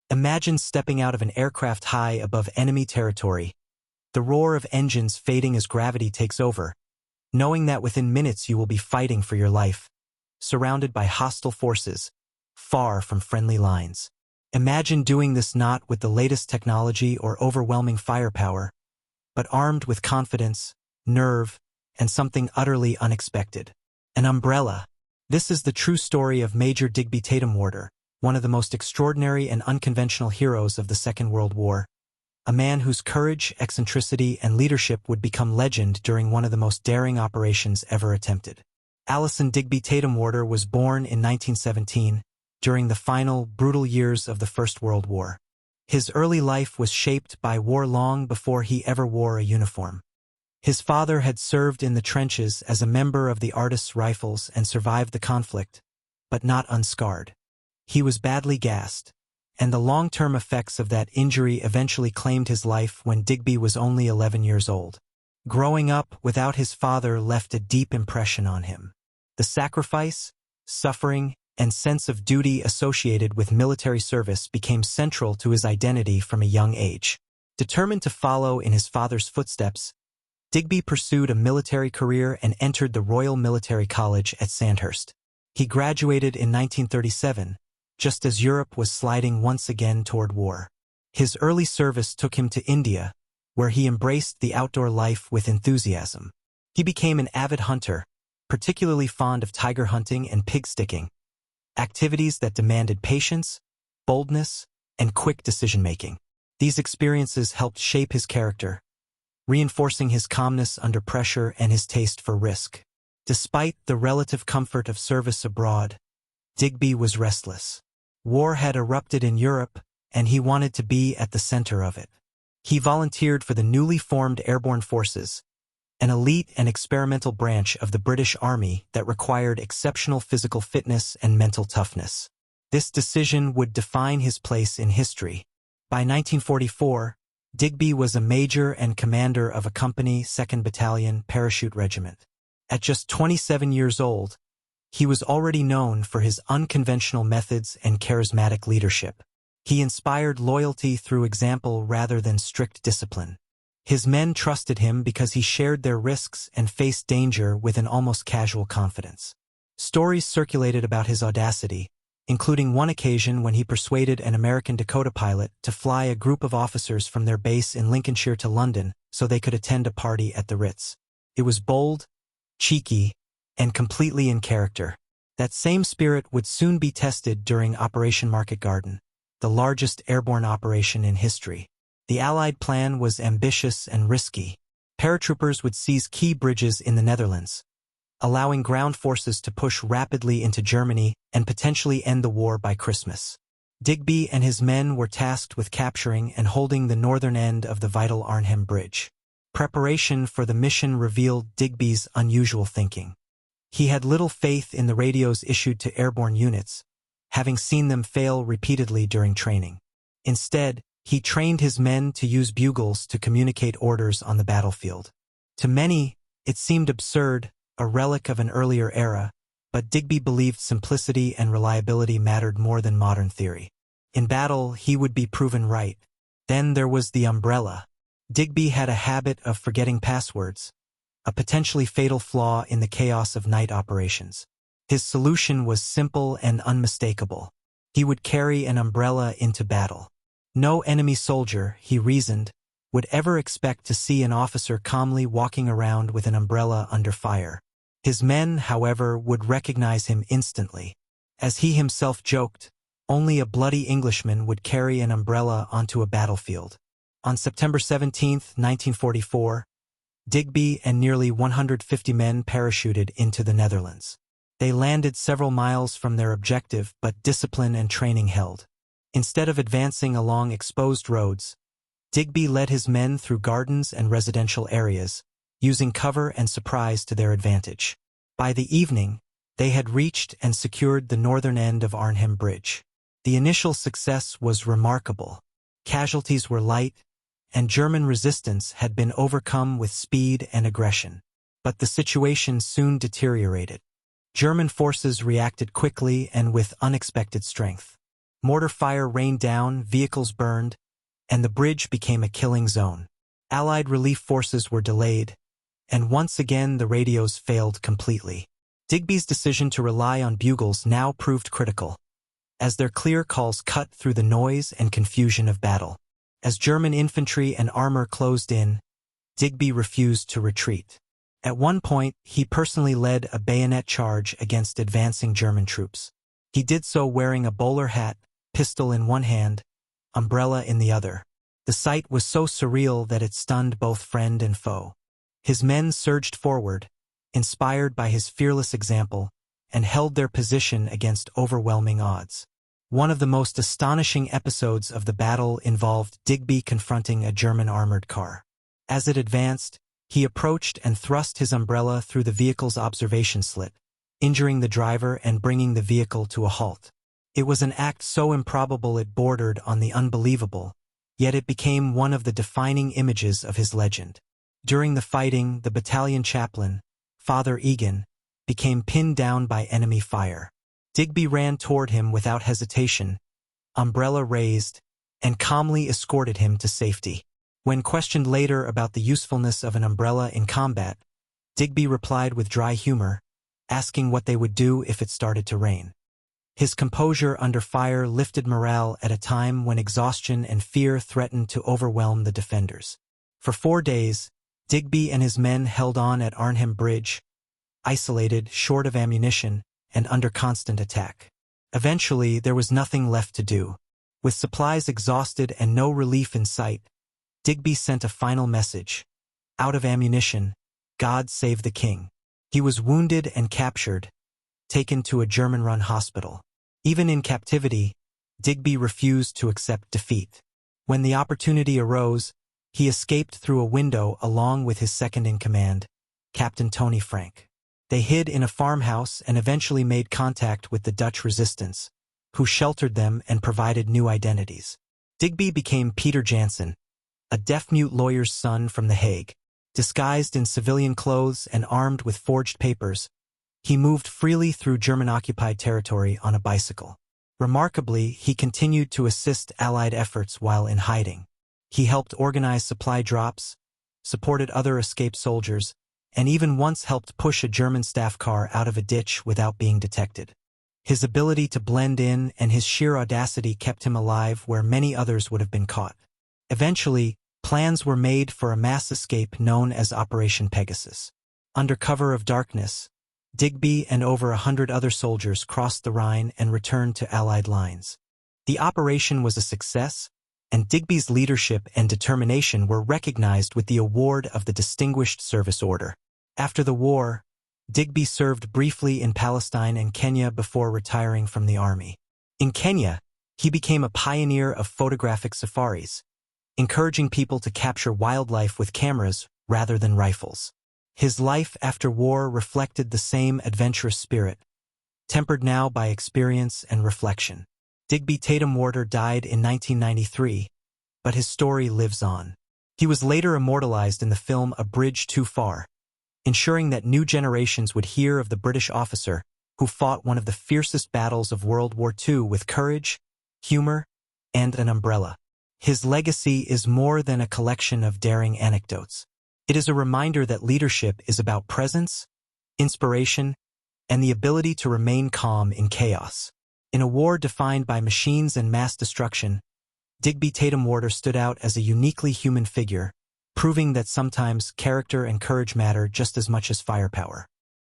Imagine stepping out of an aircraft high above enemy territory, the roar of engines fading as gravity takes over, knowing that within minutes you will be fighting for your life, surrounded by hostile forces, far from friendly lines. Imagine doing this not with the latest technology or overwhelming firepower, but armed with confidence, nerve, and something utterly unexpected. An umbrella. This is the true story of Major Digby Tatham-Warter, one of the most extraordinary and unconventional heroes of the Second World War, a man whose courage, eccentricity, and leadership would become legend during one of the most daring operations ever attempted. Alison Digby Tatham-Warter was born in 1917, during the final, brutal years of the First World War. His early life was shaped by war long before he ever wore a uniform. His father had served in the trenches as a member of the Artists' Rifles and survived the conflict, but not unscarred. He was badly gassed, and the long-term effects of that injury eventually claimed his life when Digby was only 11 years old. Growing up without his father left a deep impression on him. The sacrifice, suffering, and sense of duty associated with military service became central to his identity from a young age. Determined to follow in his father's footsteps, Digby pursued a military career and entered the Royal Military College at Sandhurst. He graduated in 1937, just as Europe was sliding once again toward war. His early service took him to India, where he embraced the outdoor life with enthusiasm. He became an avid hunter, particularly fond of tiger hunting and pig sticking, activities that demanded patience, boldness, and quick decision-making. These experiences helped shape his character, reinforcing his calmness under pressure and his taste for risk. Despite the relative comfort of service abroad, Digby was restless. War had erupted in Europe, and he wanted to be at the center of it. He volunteered for the newly formed Airborne Forces, an elite and experimental branch of the British Army that required exceptional physical fitness and mental toughness. This decision would define his place in history. By 1944, Digby was a major and commander of a company 2nd Battalion Parachute Regiment. At just 27 years old, he was already known for his unconventional methods and charismatic leadership. He inspired loyalty through example rather than strict discipline. His men trusted him because he shared their risks and faced danger with an almost casual confidence. Stories circulated about his audacity, including one occasion when he persuaded an American Dakota pilot to fly a group of officers from their base in Lincolnshire to London so they could attend a party at the Ritz. It was bold, cheeky, and completely in character. That same spirit would soon be tested during Operation Market Garden, the largest airborne operation in history. The Allied plan was ambitious and risky. Paratroopers would seize key bridges in the Netherlands, allowing ground forces to push rapidly into Germany and potentially end the war by Christmas. Digby and his men were tasked with capturing and holding the northern end of the vital Arnhem Bridge. Preparation for the mission revealed Digby's unusual thinking. He had little faith in the radios issued to airborne units, having seen them fail repeatedly during training. Instead, he trained his men to use bugles to communicate orders on the battlefield. To many, it seemed absurd, a relic of an earlier era, but Digby believed simplicity and reliability mattered more than modern theory. In battle, he would be proven right. Then there was the umbrella. Digby had a habit of forgetting passwords, a potentially fatal flaw in the chaos of night operations. His solution was simple and unmistakable. He would carry an umbrella into battle. No enemy soldier, he reasoned, would ever expect to see an officer calmly walking around with an umbrella under fire. His men, however, would recognize him instantly. As he himself joked, only a bloody Englishman would carry an umbrella onto a battlefield. On September 17, 1944, Digby and nearly 150 men parachuted into the Netherlands. They landed several miles from their objective, but discipline and training held. Instead of advancing along exposed roads, Digby led his men through gardens and residential areas, using cover and surprise to their advantage. By the evening, they had reached and secured the northern end of Arnhem Bridge. The initial success was remarkable. Casualties were light, and German resistance had been overcome with speed and aggression. But the situation soon deteriorated. German forces reacted quickly and with unexpected strength. Mortar fire rained down, vehicles burned, and the bridge became a killing zone. Allied relief forces were delayed, and once again the radios failed completely. Digby's decision to rely on bugles now proved critical, as their clear calls cut through the noise and confusion of battle. As German infantry and armor closed in, Digby refused to retreat. At one point, he personally led a bayonet charge against advancing German troops. He did so wearing a bowler hat, pistol in one hand, umbrella in the other. The sight was so surreal that it stunned both friend and foe. His men surged forward, inspired by his fearless example, and held their position against overwhelming odds. One of the most astonishing episodes of the battle involved Digby confronting a German armored car. As it advanced, he approached and thrust his umbrella through the vehicle's observation slit, injuring the driver and bringing the vehicle to a halt. It was an act so improbable it bordered on the unbelievable, yet it became one of the defining images of his legend. During the fighting, the battalion chaplain, Father Egan, became pinned down by enemy fire. Digby ran toward him without hesitation, umbrella raised, and calmly escorted him to safety. When questioned later about the usefulness of an umbrella in combat, Digby replied with dry humor, asking what they would do if it started to rain. His composure under fire lifted morale at a time when exhaustion and fear threatened to overwhelm the defenders. For 4 days, Digby and his men held on at Arnhem Bridge, isolated, short of ammunition, and under constant attack. Eventually, there was nothing left to do. With supplies exhausted and no relief in sight, Digby sent a final message. Out of ammunition, God save the king. He was wounded and captured, taken to a German-run hospital. Even in captivity, Digby refused to accept defeat. When the opportunity arose, he escaped through a window along with his second-in-command, Captain Tony Frank. They hid in a farmhouse and eventually made contact with the Dutch resistance, who sheltered them and provided new identities. Digby became Peter Jansen, a deaf-mute lawyer's son from The Hague. Disguised in civilian clothes and armed with forged papers, he moved freely through German-occupied territory on a bicycle. Remarkably, he continued to assist Allied efforts while in hiding. He helped organize supply drops, supported other escaped soldiers, and even once helped push a German staff car out of a ditch without being detected. His ability to blend in and his sheer audacity kept him alive where many others would have been caught. Eventually, plans were made for a mass escape known as Operation Pegasus. Under cover of darkness, Digby and over 100 other soldiers crossed the Rhine and returned to Allied lines. The operation was a success, and Digby's leadership and determination were recognized with the award of the Distinguished Service Order. After the war, Digby served briefly in Palestine and Kenya before retiring from the army. In Kenya, he became a pioneer of photographic safaris, encouraging people to capture wildlife with cameras rather than rifles. His life after war reflected the same adventurous spirit, tempered now by experience and reflection. Digby Tatham-Warter died in 1993, but his story lives on. He was later immortalized in the film A Bridge Too Far, ensuring that new generations would hear of the British officer who fought one of the fiercest battles of World War II with courage, humor, and an umbrella. His legacy is more than a collection of daring anecdotes. It is a reminder that leadership is about presence, inspiration, and the ability to remain calm in chaos. In a war defined by machines and mass destruction, Digby Tatham-Warter stood out as a uniquely human figure, proving that sometimes character and courage matter just as much as firepower.